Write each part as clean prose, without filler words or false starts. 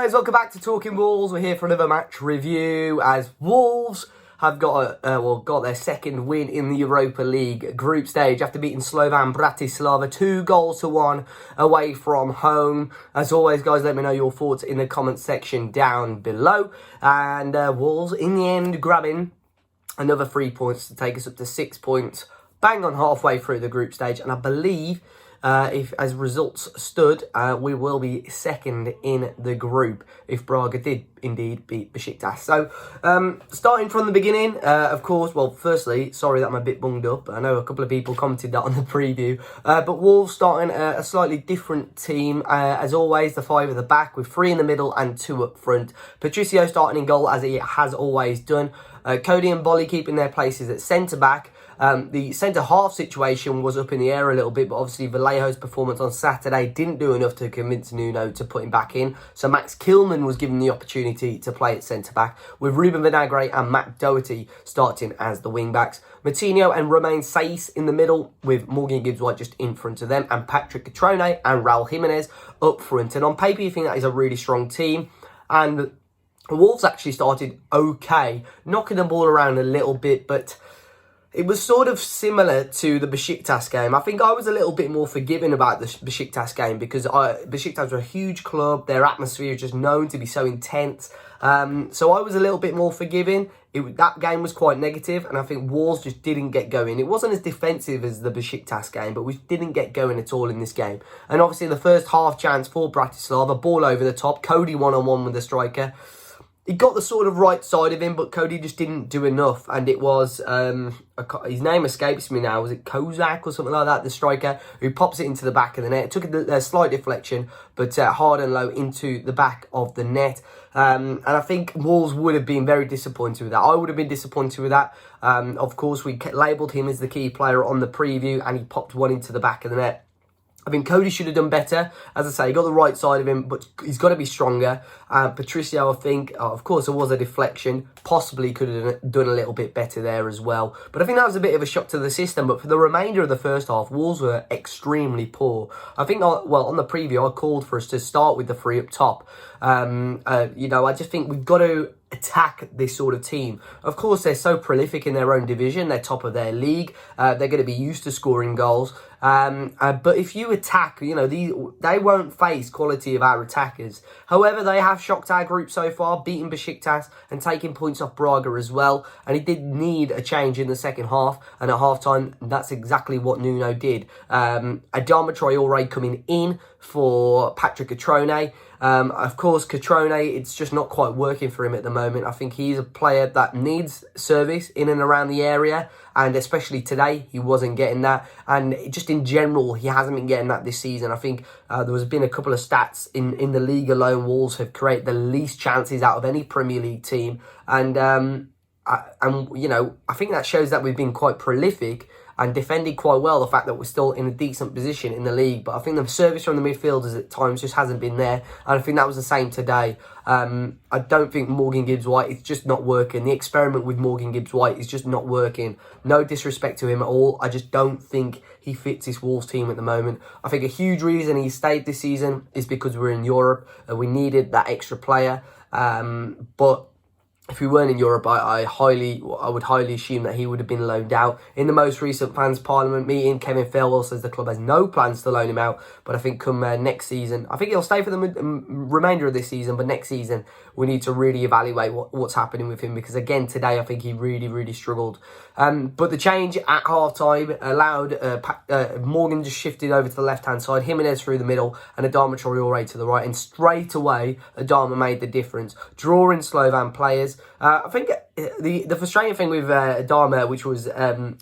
guys, welcome back to Talking Wolves. We're here for another match review as Wolves have got their second win in the Europa League group stage after beating Slovan Bratislava 2-1 away from home. As always, guys, let me know your thoughts in the comment section down below. And Wolves, in the end, grabbing another 3 points to take us up to 6 points, bang on halfway through the group stage. And I believe if as results stood, we will be second in the group if Braga did indeed beat Besiktas. So, starting from the beginning, of course, well, firstly, sorry that I'm a bit bunged up. I know a couple of people commented that on the preview. But Wolves starting a slightly different team. As always, the 5 at the back with 3 in the middle and 2 up front. Patricio starting in goal as he has always done. Cody and Bolly keeping their places at centre-back. The centre-half situation was up in the air a little bit, but obviously Vallejo's performance on Saturday didn't do enough to convince Nuno to put him back in. So Max Kilman was given the opportunity to play at centre-back, with Ruben Vinagre and Matt Doherty starting as the wing-backs. Matinho and Romain Saiss in the middle, with Morgan Gibbs-White just in front of them, and Patrick Catrone and Raul Jimenez up front. And on paper, you think that is a really strong team. And Wolves actually started okay, knocking the ball around a little bit, but it was sort of similar to the Besiktas game. I think I was a little bit more forgiving about the Besiktas game because Besiktas are a huge club. Their atmosphere is just known to be so intense. So I was a little bit more forgiving. That game was quite negative, and I think Wolves just didn't get going. It wasn't as defensive as the Besiktas game, but we didn't get going at all in this game. And obviously the first half chance for Bratislava, ball over the top, Cody one-on-one with the striker. He got the sort of right side of him, but Cody just didn't do enough. And it was, his name escapes me now. Was it Kozak or something like that? The striker who pops it into the back of the net. It took a slight deflection, but hard and low into the back of the net. And I think Wolves would have been very disappointed with that. I would have been disappointed with that. Of course, we labelled him as the key player on the preview, and he popped one into the back of the net. I think Cody should have done better. As I say, he got the right side of him, but he's got to be stronger. Patricio, I think, of course, there was a deflection. Possibly could have done a little bit better there as well. But I think that was a bit of a shock to the system. But for the remainder of the first half, Wolves were extremely poor. I think, well, on the preview, I called for us to start with the 3 up top. I just think we've got to attack this sort of team. Of course, they're so prolific in their own division. They're top of their league. They're going to be used to scoring goals. But if you attack, they won't face quality of our attackers. However, they have shocked our group so far, beating Besiktas and taking points off Braga as well. And he did need a change in the second half. And at halftime, that's exactly what Nuno did. Adama Traore coming in for Patrick Catrone. Of course, Catrone, it's just not quite working for him at the moment. I think he's a player that needs service in and around the area, and especially today, he wasn't getting that. And just in general, he hasn't been getting that this season. I think there has been a couple of stats in the league alone. Wolves have created the least chances out of any Premier League team, and I think that shows that we've been quite prolific and defended quite well, the fact that we're still in a decent position in the league. But I think the service from the midfielders at times just hasn't been there. And I think that was the same today. I don't think Morgan Gibbs-White, it's just not working. The experiment with Morgan Gibbs-White is just not working. No disrespect to him at all. I just don't think he fits this Wolves team at the moment. I think a huge reason he stayed this season is because we're in Europe and we needed that extra player. But if we weren't in Europe, I would highly assume that he would have been loaned out. In the most recent fans parliament meeting, Kevin Fairwell says the club has no plans to loan him out. But I think come next season, I think he'll stay for the remainder of this season. But next season, we need to really evaluate what's happening with him. Because again, today, I think he really, really struggled. But the change at half-time allowed Morgan just shifted over to the left-hand side, Jimenez through the middle, and Adama Traore to the right. And straight away, Adama made the difference, drawing Slovan players. I think the frustrating thing with Adama, which was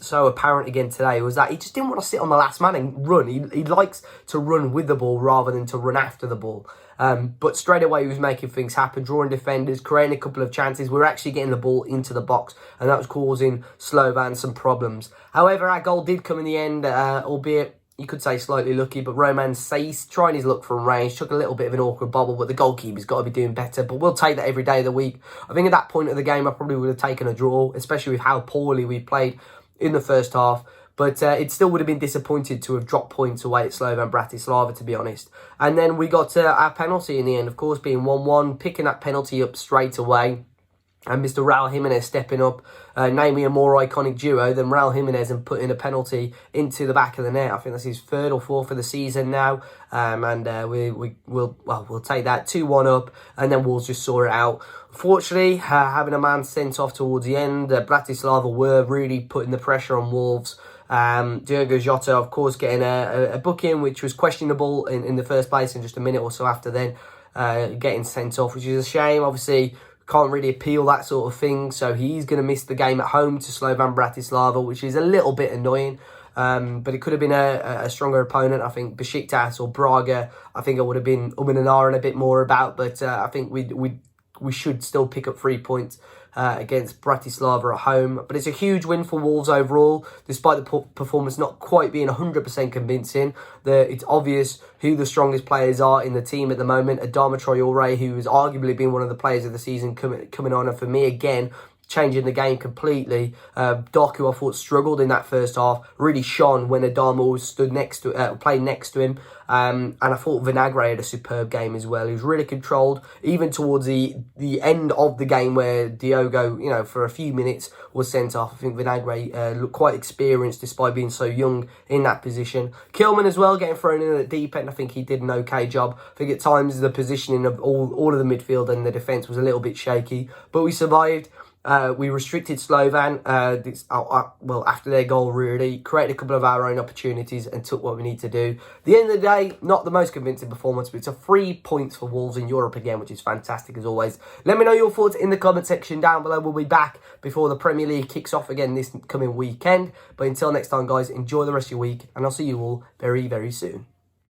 so apparent again today, was that he just didn't want to sit on the last man and run. He likes to run with the ball rather than to run after the ball. But straight away he was making things happen, drawing defenders, creating a couple of chances. We were actually getting the ball into the box, and that was causing Slovan some problems. However, our goal did come in the end, albeit you could say slightly lucky, but Romain Saiss trying his luck from range, took a little bit of an awkward bobble, but the goalkeeper's got to be doing better. But we'll take that every day of the week. I think at that point of the game, I probably would have taken a draw, especially with how poorly we played in the first half. But it still would have been disappointed to have dropped points away at Slovan Bratislava, to be honest. And then we got our penalty in the end, of course, being 1-1, picking that penalty up straight away. And Mr. Raul Jimenez stepping up, naming a more iconic duo than Raul Jimenez and putting a penalty into the back of the net. I think that's his third or fourth of the season now. We'll take that 2-1 up, and then Wolves just saw it out. Fortunately, having a man sent off towards the end, Bratislava were really putting the pressure on Wolves. Diogo Jota, of course, getting a booking, which was questionable in the first place, and just a minute or so after then getting sent off, which is a shame. Obviously, can't really appeal that sort of thing, so he's going to miss the game at home to Slovan Bratislava, which is a little bit annoying. But it could have been a stronger opponent. I think Besiktas or Braga, I think it would have been and a bit more about, but I think we should still pick up 3 points against Bratislava at home. But it's a huge win for Wolves overall, despite the performance not quite being 100% convincing. It's obvious who the strongest players are in the team at the moment. Adama Traore, who has arguably been one of the players of the season, coming on, and for me again, changing the game completely. Doc, who I thought struggled in that first half, really shone when Adama stood next to played next to him. And I thought Vinagre had a superb game as well. He was really controlled, even towards the end of the game where Diogo, for a few minutes was sent off. I think Vinagre looked quite experienced despite being so young in that position. Kilman as well, getting thrown in at the deep end. I think he did an okay job. I think at times the positioning of all of the midfield and the defence was a little bit shaky, but we survived. We restricted Slovan after their goal, really. Created a couple of our own opportunities and took what we need to do. At the end of the day, not the most convincing performance, but it's a 3 points for Wolves in Europe again, which is fantastic as always. Let me know your thoughts in the comment section down below. We'll be back before the Premier League kicks off again this coming weekend. But until next time, guys, enjoy the rest of your week, and I'll see you all very, very soon.